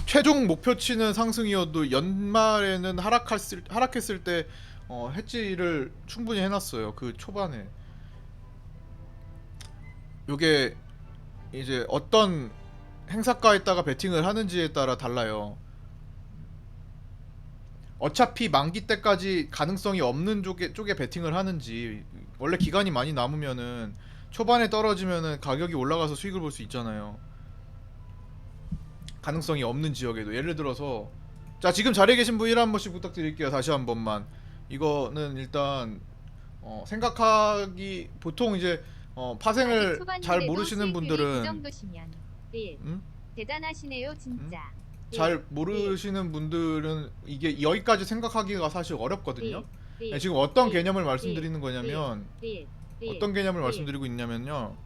최종 목표치는 상승이어도 연말에는 하락했을 때 해지를 충분히 해놨어요. 그 초반에. 요게 이제 어떤 행사가에다가 베팅을 하는지에 따라 달라요. 어차피 만기 때까지 가능성이 없는 쪽에 베팅을 하는지, 원래 기간이 많이 남으면은 초반에 떨어지면은 가격이 올라가서 수익을 볼 수 있잖아요. 가능성이 없는 지역에도. 예를 들어서 자, 지금 자리에 계신 분 일 한 번씩 부탁드릴게요. 다시 한 번만. 이거는 일단 생각하기, 보통 이제 아직 파생을 잘 초반인데도 모르시는 수익률이 그 분들은 정도시면 릴 음? 대단하시네요 진짜. 잘 모르시는 분들은 이게 여기까지 생각하기가 사실 어렵거든요. 네, 지금 어떤 개념을 말씀드리는 거냐면, 어떤 개념을 말씀드리고 있냐면요,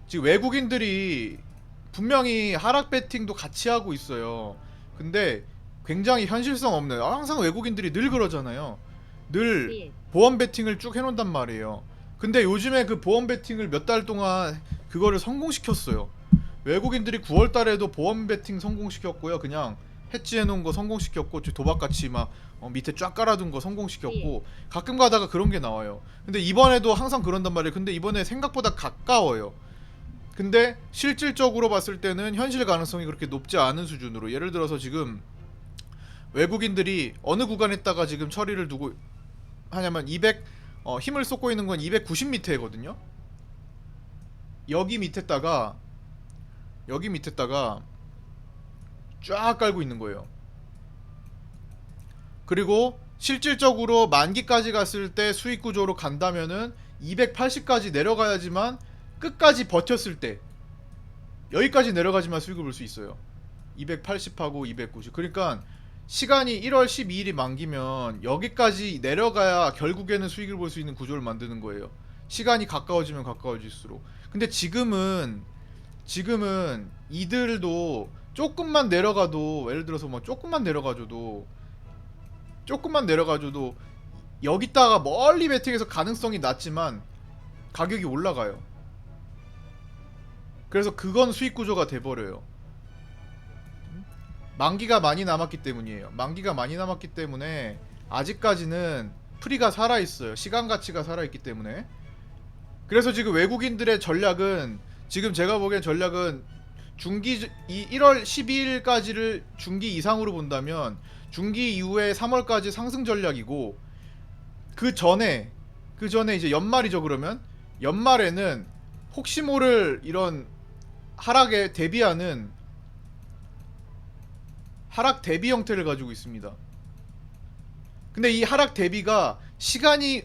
지금 외국인들이 분명히 하락 배팅도 같이 하고 있어요. 근데 굉장히 현실성 없는, 항상 외국인들이 늘 그러잖아요. 늘 보험 배팅을 쭉 해놓는단 말이에요. 근데 요즘에 그 보험 배팅을 몇 달 동안 그거를 성공시켰어요. 외국인들이 9월 달에도 보험 배팅 성공시켰고요. 그냥 해지해 놓은 거 성공시켰고, 도박같이 막 밑에 쫙 깔아둔 거 성공시켰고, 가끔 가다가 그런 게 나와요. 근데 이번에도 항상 그런단 말이에요. 근데 이번에 생각보다 가까워요. 근데 실질적으로 봤을 때는 현실 가능성이 그렇게 높지 않은 수준으로, 예를 들어서 지금 외국인들이 어느 구간에다가 지금 처리를 두고 하냐면 200, 힘을 쏟고 있는 건 290 밑에거든요. 여기 밑에다가 쫙 깔고 있는 거예요. 그리고 실질적으로 만기까지 갔을 때 수익 구조로 간다면은 280까지 내려가야지만, 끝까지 버텼을 때 여기까지 내려가지만 수익을 볼 수 있어요. 280하고 290. 그러니까 시간이 1월 12일이 만기면 여기까지 내려가야 결국에는 수익을 볼 수 있는 구조를 만드는 거예요. 시간이 가까워지면 가까워질수록. 근데 지금은 이들도 조금만 내려가도, 예를 들어서 뭐 조금만 내려가줘도 여기다가 멀리 베팅해서 가능성이 낮지만 가격이 올라가요. 그래서 그건 수익 구조가 돼버려요. 만기가 많이 남았기 때문이에요. 만기가 많이 남았기 때문에 아직까지는 프리가 살아있어요. 시간 가치가 살아있기 때문에. 그래서 지금 외국인들의 전략은, 지금 제가 보기엔 전략은 중기, 이 1월 12일까지를 중기 이상으로 본다면 중기 이후에 3월까지 상승 전략이고, 그 전에 이제 연말이죠. 그러면 연말에는 혹시 모를 이런 하락에 대비하는 하락 대비 형태를 가지고 있습니다. 근데 이 하락 대비가 시간이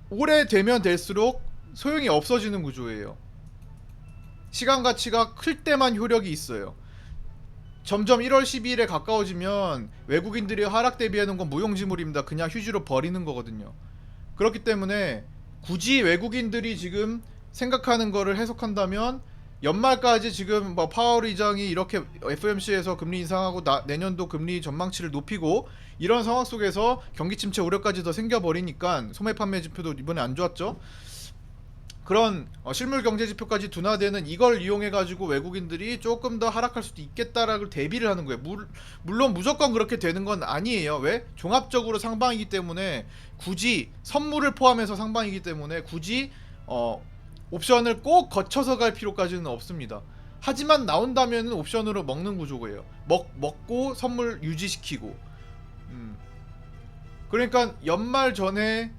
오래되면 될수록 소용이 없어지는 구조예요. 시간 가치가 클 때만 효력이 있어요. 점점 1월 12일에 가까워지면 외국인들이 하락 대비하는 건 무용지물입니다. 그냥 휴지로 버리는 거거든요. 그렇기 때문에 굳이 외국인들이 지금 생각하는 거를 해석한다면, 연말까지 지금 뭐 파월 의장이 이렇게 FOMC에서 금리 인상하고 내년도 금리 전망치를 높이고, 이런 상황 속에서 경기 침체 우려까지 더 생겨버리니까 소매 판매 지표도 이번에 안 좋았죠. 그런 실물 경제 지표까지 둔화되는 이걸 이용해 가지고 외국인들이 조금 더 하락할 수도 있겠다라고 대비를 하는 거예요. 물론 무조건 그렇게 되는 건 아니에요. 왜? 종합적으로 상방이기 때문에, 굳이 선물을 포함해서 상방이기 때문에 굳이 옵션을 꼭 거쳐서 갈 필요까지는 없습니다. 하지만 나온다면 옵션으로 먹는 구조예요. 먹고 선물 유지시키고. 그러니까 연말 전에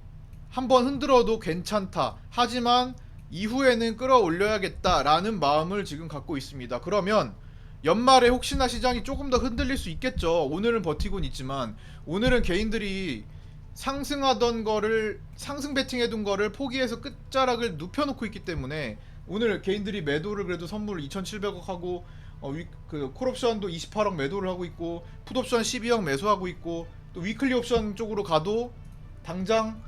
한번 흔들어도 괜찮다. 하지만 이후에는 끌어올려야겠다라는 마음을 지금 갖고 있습니다. 그러면 연말에 혹시나 시장이 조금 더 흔들릴 수 있겠죠. 오늘은 버티곤 있지만, 오늘은 개인들이 상승하던 거를, 상승 베팅해둔 거를 포기해서 끝자락을 눕혀놓고 있기 때문에, 오늘 개인들이 매도를 그래도 선물 2,700억 하고, 그 콜옵션도 28억 매도를 하고 있고, 풋옵션 12억 매수하고 있고, 또 위클리 옵션 쪽으로 가도 당장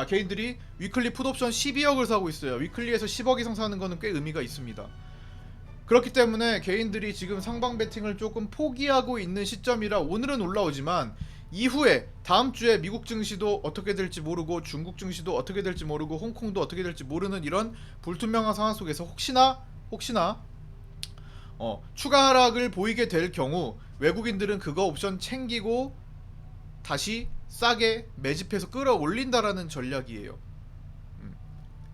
개인들이 위클리 풋옵션 12억을 사고 있어요. 위클리에서 10억 이상 사는 거는 꽤 의미가 있습니다. 그렇기 때문에 개인들이 지금 상방 베팅을 조금 포기하고 있는 시점이라, 오늘은 올라오지만 이후에 다음 주에 미국 증시도 어떻게 될지 모르고, 중국 증시도 어떻게 될지 모르고, 홍콩도 어떻게 될지 모르는 이런 불투명한 상황 속에서 혹시나 추가 하락을 보이게 될 경우 외국인들은 그거 옵션 챙기고 다시 싸게 매집해서 끌어올린다라는 전략이에요.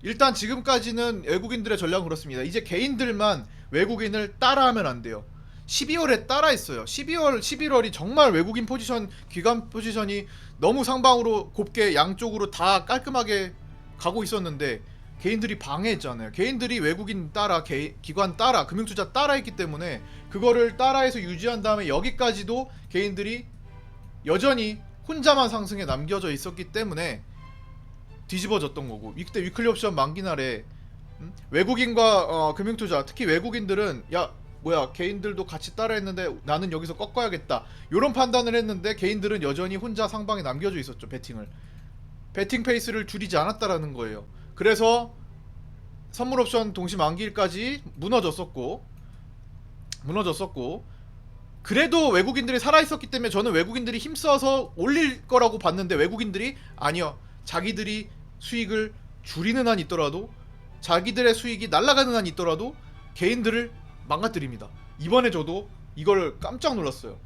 일단 지금까지는 외국인들의 전략은 그렇습니다. 이제 개인들만 외국인을 따라하면 안 돼요. 12월에 따라했어요. 11월이 정말 외국인 포지션, 기관 포지션이 너무 상방으로 곱게 양쪽으로 다 깔끔하게 가고 있었는데 개인들이 방해했잖아요. 개인들이 외국인 따라, 기관 따라, 금융투자 따라 했기 때문에 그거를 따라해서 유지한 다음에 여기까지도 개인들이 여전히 혼자만 상승에 남겨져 있었기 때문에 뒤집어졌던 거고, 이때 위클리 옵션 만기 날에 외국인과 금융투자, 특히 외국인들은 야 뭐야 개인들도 같이 따라했는데 나는 여기서 꺾어야겠다 요런 판단을 했는데 개인들은 여전히 혼자 상방에 남겨져 있었죠. 배팅 페이스를 줄이지 않았다라는 거예요. 그래서 선물 옵션 동시 만기일까지 무너졌었고 그래도 외국인들이 살아있었기 때문에 저는 외국인들이 힘써서 올릴 거라고 봤는데 외국인들이 아니요, 자기들이 수익을 줄이는 한 있더라도, 자기들의 수익이 날아가는 한 있더라도 개인들을 망가뜨립니다. 이번에 저도 이걸 깜짝 놀랐어요.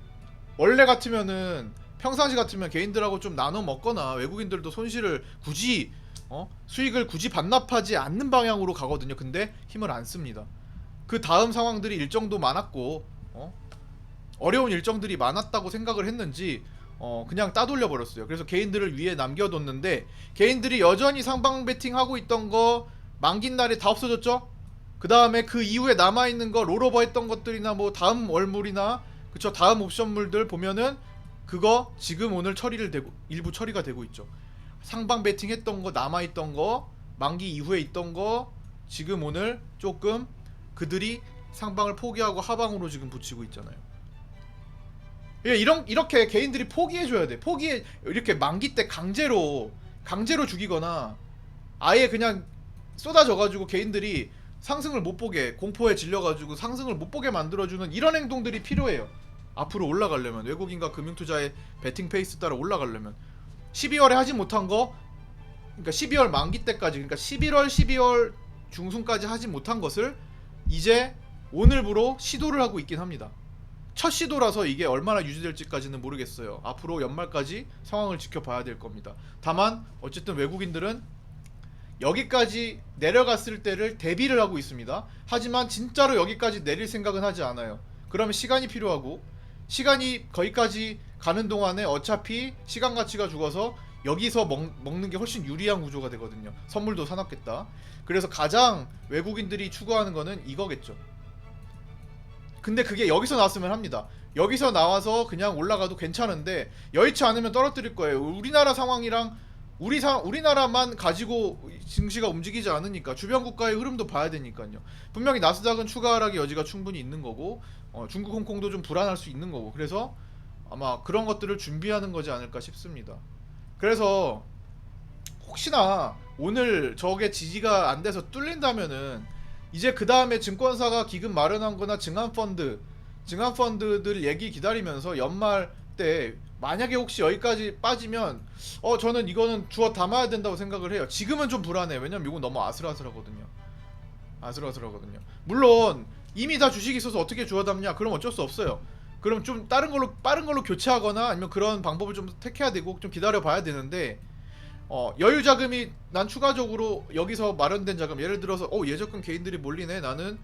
원래 같으면은 평상시 같으면 개인들하고 좀 나눠 먹거나 외국인들도 손실을 굳이 수익을 굳이 반납하지 않는 방향으로 가거든요. 근데 힘을 안 씁니다. 그 다음 상황들이 일정도 많았고 어려운 일정들이 많았다고 생각을 했는지 그냥 따돌려 버렸어요. 그래서 개인들을 위에 남겨뒀는데 개인들이 여전히 상방 베팅하고 있던 거 만긴 날에 다 없어졌죠. 그 다음에 그 이후에 남아있는 거 롤오버 했던 것들이나 뭐 다음 월물이나 그쵸, 다음 옵션물들 보면은 그거 지금 오늘 일부 처리가 되고 있죠. 상방 베팅 했던 거, 남아있던 거, 만기 이후에 있던 거 지금 오늘 조금 그들이 상방을 포기하고 하방으로 지금 붙이고 있잖아요. 이렇게 개인들이 포기해줘야 돼. 이렇게 만기 때 강제로 죽이거나 아예 그냥 쏟아져가지고 개인들이 상승을 못 보게, 공포에 질려가지고 상승을 못 보게 만들어주는 이런 행동들이 필요해요. 앞으로 올라가려면, 외국인과 금융투자의 베팅 페이스 따라 올라가려면 12월에 하지 못한 거, 그러니까 12월 만기 때까지, 그러니까 11월 12월 중순까지 하지 못한 것을 이제 오늘부로 시도를 하고 있긴 합니다. 첫 시도라서 이게 얼마나 유지될지까지는 모르겠어요. 앞으로 연말까지 상황을 지켜봐야 될 겁니다. 다만 어쨌든 외국인들은 여기까지 내려갔을 때를 대비를 하고 있습니다. 하지만 진짜로 여기까지 내릴 생각은 하지 않아요. 그러면 시간이 필요하고, 시간이 거기까지 가는 동안에 어차피 시간 가치가 죽어서 여기서 먹는 게 훨씬 유리한 구조가 되거든요. 선물도 사놨겠다. 그래서 가장 외국인들이 추구하는 거는 이거겠죠. 근데 그게 여기서 나왔으면 합니다. 여기서 나와서 그냥 올라가도 괜찮은데 여의치 않으면 떨어뜨릴 거예요. 우리나라 상황이랑 우리나라만 가지고 증시가 움직이지 않으니까 주변 국가의 흐름도 봐야 되니까요. 분명히 나스닥은 추가 하락의 여지가 충분히 있는 거고, 중국 홍콩도 좀 불안할 수 있는 거고, 그래서 아마 그런 것들을 준비하는 거지 않을까 싶습니다. 그래서 혹시나 오늘 저게 지지가 안 돼서 뚫린다면은 이제 그 다음에 증권사가 기금 마련한 거나 증한펀드들 얘기 기다리면서 연말 때 만약에 혹시 여기까지 빠지면 저는 이거는 주워 담아야 된다고 생각을 해요. 지금은 좀 불안해. 왜냐면 이건 너무 아슬아슬하거든요. 물론 이미 다 주식이 있어서 어떻게 주워 담냐? 그럼 어쩔 수 없어요. 그럼 좀 빠른 걸로 교체하거나 아니면 그런 방법을 좀 택해야 되고 좀 기다려 봐야 되는데, 여유 자금이 난 추가적으로 여기서 마련된 자금, 예를 들어서 예적금 개인들이 몰리네, 나는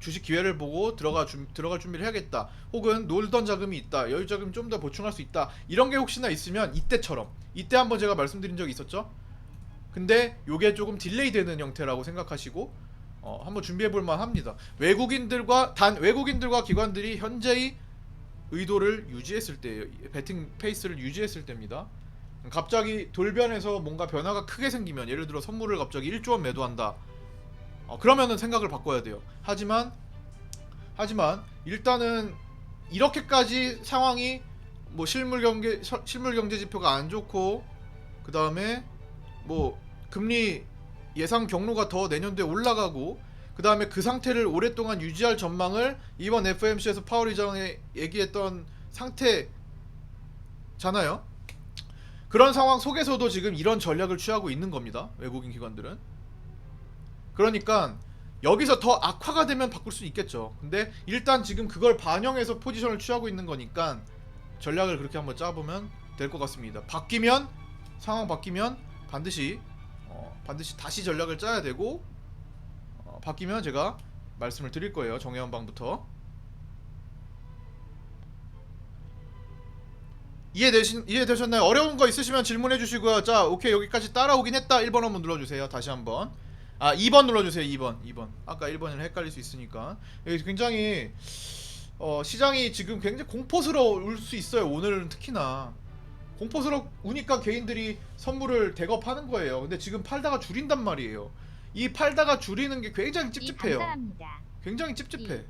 주식 기회를 보고 들어갈 준비를 해야겠다, 혹은 놀던 자금이 있다, 여유 자금 좀 더 보충할 수 있다, 이런 게 혹시나 있으면 이때 한번 제가 말씀드린 적이 있었죠. 근데 요게 조금 딜레이 되는 형태라고 생각하시고 한번 준비해 볼 만합니다. 외국인들과 기관들이 현재의 의도를 유지했을 때, 베팅 페이스를 유지했을 때입니다. 갑자기 돌변해서 뭔가 변화가 크게 생기면, 예를 들어 선물을 갑자기 1조 원 매도한다, 그러면은 생각을 바꿔야 돼요. 하지만 일단은 이렇게까지 상황이 뭐 실물 경제 지표가 안 좋고, 그 다음에 뭐 금리 예상 경로가 더 내년도에 올라가고, 그 다음에 그 상태를 오랫동안 유지할 전망을 이번 FOMC에서 파월 의장이 얘기했던 상태잖아요. 그런 상황 속에서도 지금 이런 전략을 취하고 있는 겁니다. 외국인 기관들은. 그러니까 여기서 더 악화가 되면 바꿀 수 있겠죠. 근데 일단 지금 그걸 반영해서 포지션을 취하고 있는 거니까 전략을 그렇게 한번 짜보면 될 것 같습니다. 바뀌면 상황 바뀌면 반드시 다시 전략을 짜야 되고 바뀌면 제가 말씀을 드릴 거예요. 정해원 방부터. 이해되셨나요? 어려운 거 있으시면 질문해 주시고요. 자, 오케이. 여기까지 따라오긴 했다. 1번 한번 눌러주세요. 다시 한번. 2번 눌러주세요. 2번. 아까 1번이랑 헷갈릴 수 있으니까. 여기 굉장히 시장이 지금 굉장히 공포스러울 수 있어요. 오늘은 특히나 공포스러우니까 개인들이 선물을 대거파는 거예요. 근데 지금 팔다가 줄인단 말이에요. 이 팔다가 줄이는 게 굉장히 찝찝해요. 감사합니다. 굉장히 찝찝해.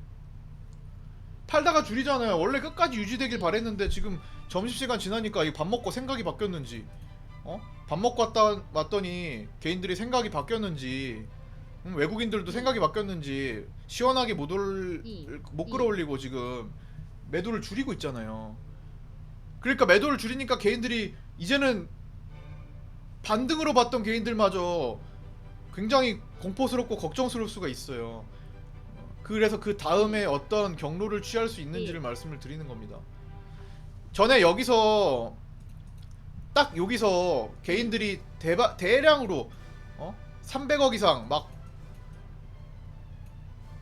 팔다가 줄이잖아요. 원래 끝까지 유지되길 바랬는데 지금 점심시간 지나니까 이 밥 먹고 생각이 바뀌었는지 밥 먹고 왔더니 개인들이 생각이 바뀌었는지 외국인들도 생각이 바뀌었는지 시원하게 못 끌어올리고 지금 매도를 줄이고 있잖아요. 그러니까 매도를 줄이니까 개인들이 이제는 반등으로 봤던 개인들마저 굉장히 공포스럽고 걱정스러울 수가 있어요. 그래서 그 다음에 어떤 경로를 취할 수 있는지를 말씀을 드리는 겁니다. 전에 딱 여기서 개인들이 대량으로 300억 이상 막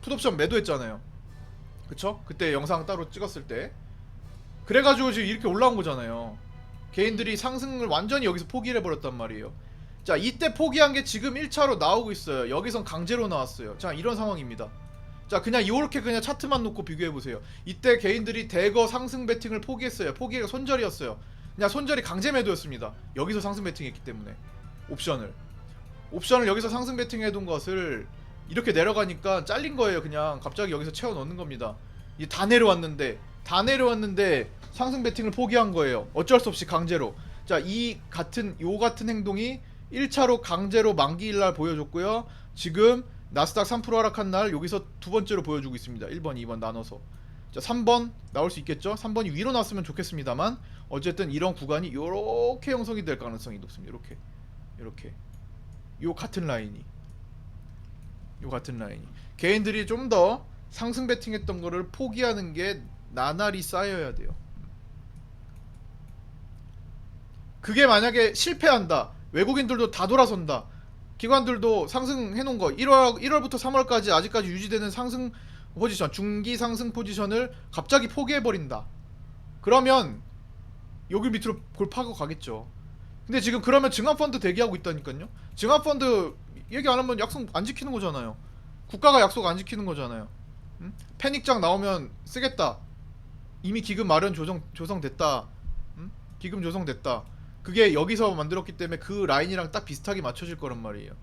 풋옵션 매도했잖아요. 그쵸? 그때 영상 따로 찍었을 때. 그래가지고 지금 이렇게 올라온 거잖아요. 개인들이 상승을 완전히 여기서 포기를 해버렸단 말이에요. 자, 이때 포기한 게 지금 1차로 나오고 있어요. 여기선 강제로 나왔어요. 자, 이런 상황입니다. 자, 그냥 이렇게 그냥 차트만 놓고 비교해보세요. 이때 개인들이 대거 상승 베팅을 포기했어요. 포기가 손절이었어요. 그냥 손절이 강제 매도였습니다. 여기서 상승 베팅했기 때문에. 옵션을 여기서 상승 베팅해둔 것을 이렇게 내려가니까 잘린 거예요. 그냥 갑자기 여기서 채워 넣는 겁니다. 이게 다 내려왔는데 상승 베팅을 포기한 거예요. 어쩔 수 없이 강제로. 자, 요 같은 행동이 1차로 강제로 만기일날 보여줬고요. 지금 나스닥 3% 하락한 날 여기서 두 번째로 보여주고 있습니다. 1번, 2번 나눠서. 자, 3번 나올 수 있겠죠? 3번이 위로 나왔으면 좋겠습니다만 어쨌든 이런 구간이 요렇게 형성이 될 가능성이 높습니다. 이렇게 요 같은 라인이 개인들이 좀 더 상승 베팅했던 거를 포기하는 게 나날이 쌓여야 돼요. 그게 만약에 실패한다, 외국인들도 다 돌아선다, 기관들도 상승해놓은 거 1월부터 3월까지 아직까지 유지되는 상승 포지션, 중기 상승 포지션을 갑자기 포기해버린다, 그러면 여기 밑으로 골파고 가겠죠. 근데 지금 그러면 증화펀드 대기하고 있다니까요. 증화펀드 얘기 안 하면 약속 안 지키는 거잖아요. 국가가 약속 안 지키는 거잖아요. 패닉장 나오면 쓰겠다, 이미 기금 마련 조성됐다, 기금 조성됐다. 그게 여기서 만들었기 때문에 그 라인이랑 딱 비슷하게 맞춰질 거란 말이에요.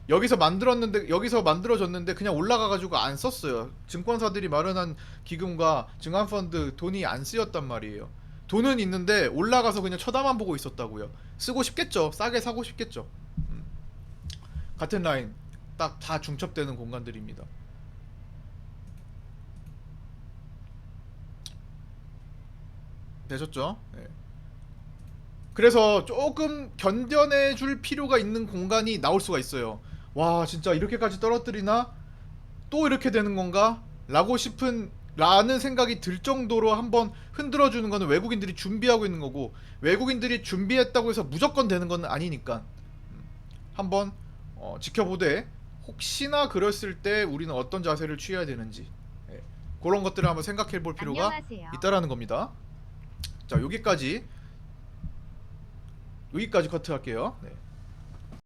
여기서 만들어졌는데 그냥 올라가가지고 안 썼어요. 증권사들이 마련한 기금과 증환펀드 돈이 안 쓰였단 말이에요. 돈은 있는데 올라가서 그냥 쳐다만 보고 있었다고요. 쓰고 싶겠죠. 싸게 사고 싶겠죠. 같은 라인 딱 다 중첩되는 공간들입니다. 되셨죠? 네. 그래서 조금 견뎌내줄 필요가 있는 공간이 나올 수가 있어요. 와, 진짜 이렇게까지 떨어뜨리나? 또 이렇게 되는 건가? 라는 생각이 들 정도로 한번 흔들어주는 거는 외국인들이 준비하고 있는 거고, 외국인들이 준비했다고 해서 무조건 되는 건 아니니까 한번 지켜보되 혹시나 그랬을 때 우리는 어떤 자세를 취해야 되는지, 그런 것들을 한번 생각해 볼 필요가 안녕하세요. 있다라는 겁니다. 자, 여기까지 커트할게요. 네.